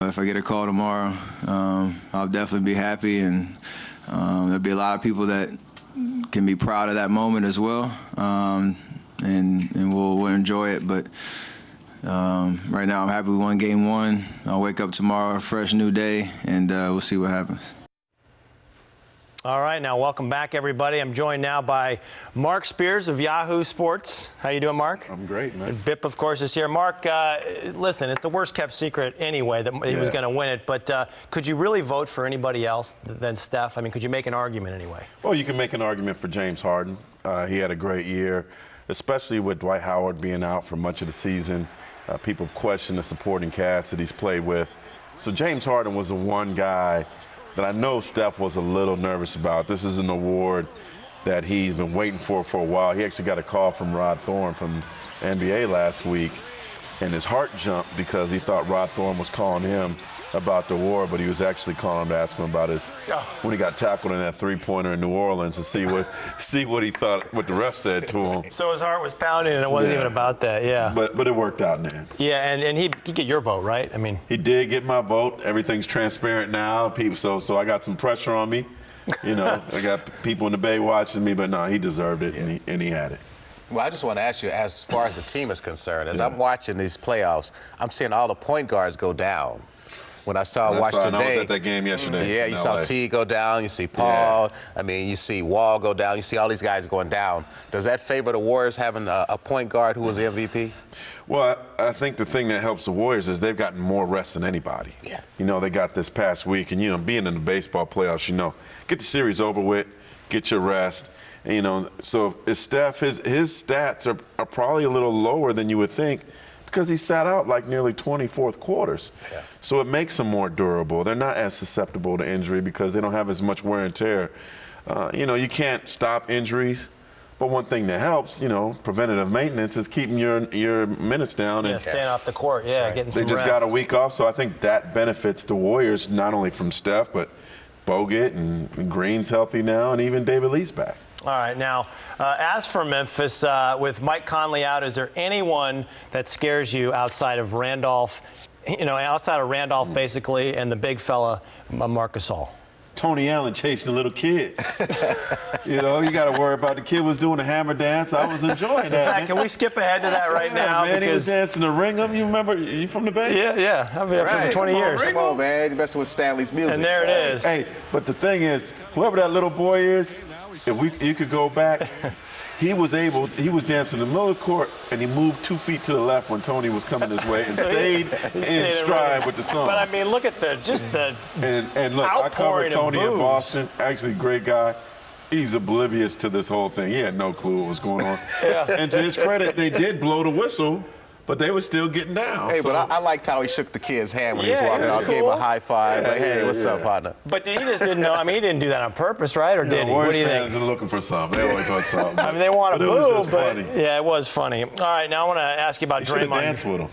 if I get a call tomorrow, I'll definitely be happy, and there'll be a lot of people that can be proud of that moment as well, and we'll enjoy it. But right now, I'm happy we won Game 1. I'll wake up tomorrow, a fresh new day, and we'll see what happens. All right, now welcome back, everybody. I'm joined now by Marc Spears of Yahoo Sports. How you doing, Marc? I'm great, man. And Bip, of course, is here. Marc, listen, it's the worst-kept secret anyway that he was going to win it, but could you really vote for anybody else than Steph? I mean, could you make an argument anyway? Well, you can make an argument for James Harden. He had a great year, especially with Dwight Howard being out for much of the season. People have questioned the supporting cast that he's played with. So James Harden was the one guy that I know Steph was a little nervous about. This is an award that he's been waiting for a while. He actually got a call from Rod Thorne from NBA last week, and his heart jumped because he thought Rod Thorne was calling him about the award, but he was actually calling him to ask him about his when he got tackled in that three-pointer in New Orleans to see what he thought, what the ref said to him. So his heart was pounding, and it wasn't even about that, yeah. But it worked out, man. Yeah, and he'd get your vote, right? I mean, he did get my vote. Everything's transparent now. So I got some pressure on me. You know, I got people in the Bay watching me, but no, he deserved it, and he had it. Well, I just want to ask you, as far as the team is concerned, as I'm watching these playoffs, I'm seeing all the point guards go down. When I saw Washington I was at that game yesterday. Yeah, you saw T go down, you see Paul, I mean, you see Wall go down, you see all these guys going down. Does that favor the Warriors having a point guard who was the MVP? Well, I think the thing that helps the Warriors is they've gotten more rest than anybody. Yeah. You know, they got this past week, and, you know, being in the baseball playoffs, you know, get the series over with, get your rest. And, you know, so if Steph, his stats are probably a little lower than you would think, because he sat out like nearly 24th quarters. Yeah. So it makes them more durable. They're not as susceptible to injury because they don't have as much wear and tear. You know, you can't stop injuries, but one thing that helps, you know, preventative maintenance is keeping your minutes down. Yeah, and staying off the court, getting some rest. They just got a week off, so I think that benefits the Warriors, not only from Steph, but Bogut and Green's healthy now, and even David Lee's back. All right, now, as for Memphis, with Mike Conley out, is there anyone that scares you outside of Randolph, basically, and the big fella, Marc Gasol? Tony Allen chasing the little kids. You know, you got to worry about the kid was doing a hammer dance. I was enjoying that. In fact, can we skip ahead to that right now? Man, because he was dancing the ring up. You remember? You from the Bay? Yeah. I've been up there for 20 years. Come on, man. You're messing with Stanley's music. And there it is. Hey, but the thing is, whoever that little boy is, if you could go back, he was dancing in the middle of the court, and he moved 2 feet to the left when Tony was coming his way and stayed in stride with the song. But I mean, look at the and look, I covered Tony in Boston. Actually, great guy. He's oblivious to this whole thing. He had no clue what was going on. And to his credit, they did blow the whistle, but they were still getting down. Hey, but I liked how he shook the kid's hand when he was walking out. Cool. Gave him a high five. Like, hey, what's up, partner? But he just didn't know. I mean, he didn't do that on purpose, right? Or did he? What do you think? They're looking for something. They always want something. I mean, they want to boo, but funny. Yeah, it was funny. All right, now I want to ask you about Draymond. He should have danced with him.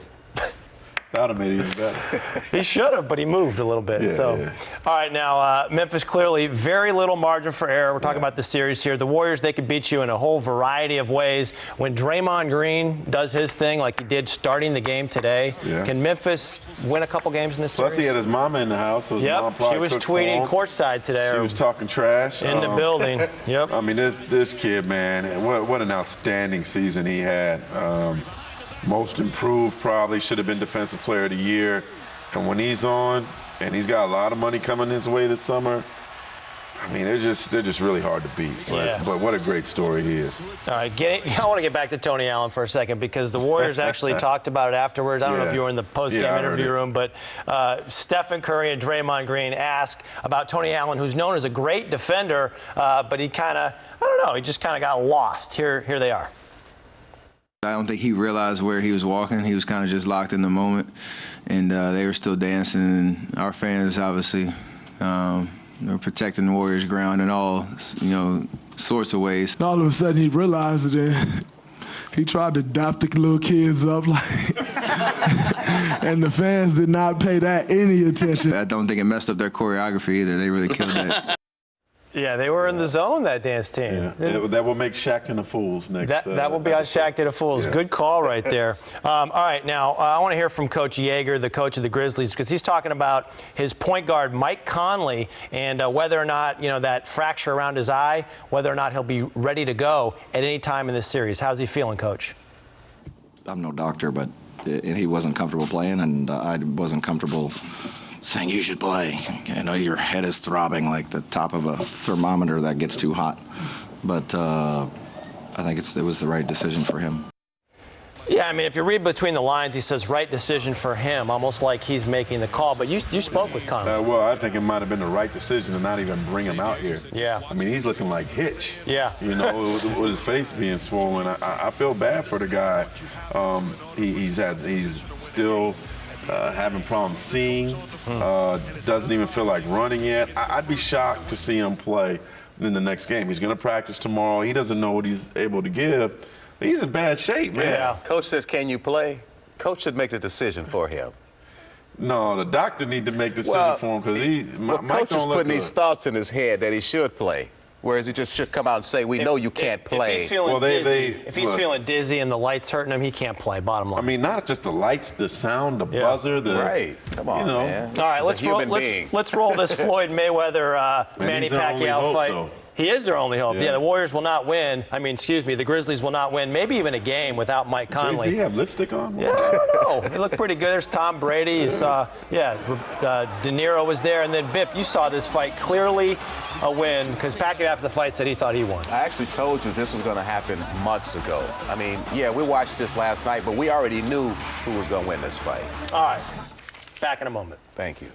That would have made it even better. He should have, but he moved a little bit. All right, now Memphis clearly very little margin for error. We're talking about the series here. The Warriors, they could beat you in a whole variety of ways. When Draymond Green does his thing like he did starting the game today, can Memphis win a couple games in this series? Plus, he had his mama in the house. So his mom she was tweeting courtside today. She was talking trash. In the building. Yep. I mean, this kid, man, what an outstanding season he had. Most improved, probably should have been Defensive Player of the Year. And when he's on, and he's got a lot of money coming his way this summer, I mean, they're just really hard to beat. But what a great story he is. All right, I want to get back to Tony Allen for a second because the Warriors actually talked about it afterwards. I don't know if you were in the post-game interview room, but Stephen Curry and Draymond Green asked about Tony Allen, who's known as a great defender, but he kind of, I don't know, he just kind of got lost. Here they are. I don't think he realized where he was walking. He was kind of just locked in the moment, and they were still dancing. And our fans, obviously, were protecting the Warriors' ground in all, sorts of ways. And all of a sudden, he realized it, and he tried to dap the little kids up, and the fans did not pay that any attention. I don't think it messed up their choreography either. They really killed that. Yeah, they were in the zone, that dance team. Yeah. That will make Shaq and the Fools next. That will be on Shaq to the Fools. Yeah. Good call right there. All right, now I want to hear from Coach Yeager, the coach of the Grizzlies, because he's talking about his point guard, Mike Conley, and whether or not, that fracture around his eye, whether or not he'll be ready to go at any time in this series. How's he feeling, Coach? I'm no doctor, but he wasn't comfortable playing, and I wasn't comfortable saying you should play. Your head is throbbing like the top of a thermometer that gets too hot. But I think it was the right decision for him. Yeah, I mean, if you read between the lines, he says right decision for him, almost like he's making the call. But you spoke with Conley. Well, I think it might have been the right decision to not even bring him out here. Yeah. I mean, he's looking like Hitch. Yeah. With his face being swollen. I feel bad for the guy. He's still having problems seeing. Doesn't even feel like running yet. I'd be shocked to see him play in the next game. He's going to practice tomorrow. He doesn't know what he's able to give. But he's in bad shape, man. Yeah. Coach says, can you play? Coach should make the decision for him. No, the doctor need to make the decision for him because Coach is putting these thoughts in his head that he should play. Whereas he just should come out and say, we know you can't play. If he's feeling dizzy, if he's feeling dizzy and the light's hurting him, he can't play, bottom line. I mean, not just the lights, the sound, the buzzer. Right. Come on, man. All right, let's roll this Floyd Mayweather Manny Pacquiao fight. Though. He is their only hope. Yeah, the Warriors will not win. The Grizzlies will not win. Maybe even a game without Mike Conley. Does he have lipstick on? Yeah, I don't know. He looked pretty good. There's Tom Brady. You saw, De Niro was there. And then, Bip, you saw this fight clearly a win because Pacquiao after the fight said he thought he won. I actually told you this was going to happen months ago. I mean, we watched this last night, but we already knew who was going to win this fight. All right. Back in a moment. Thank you.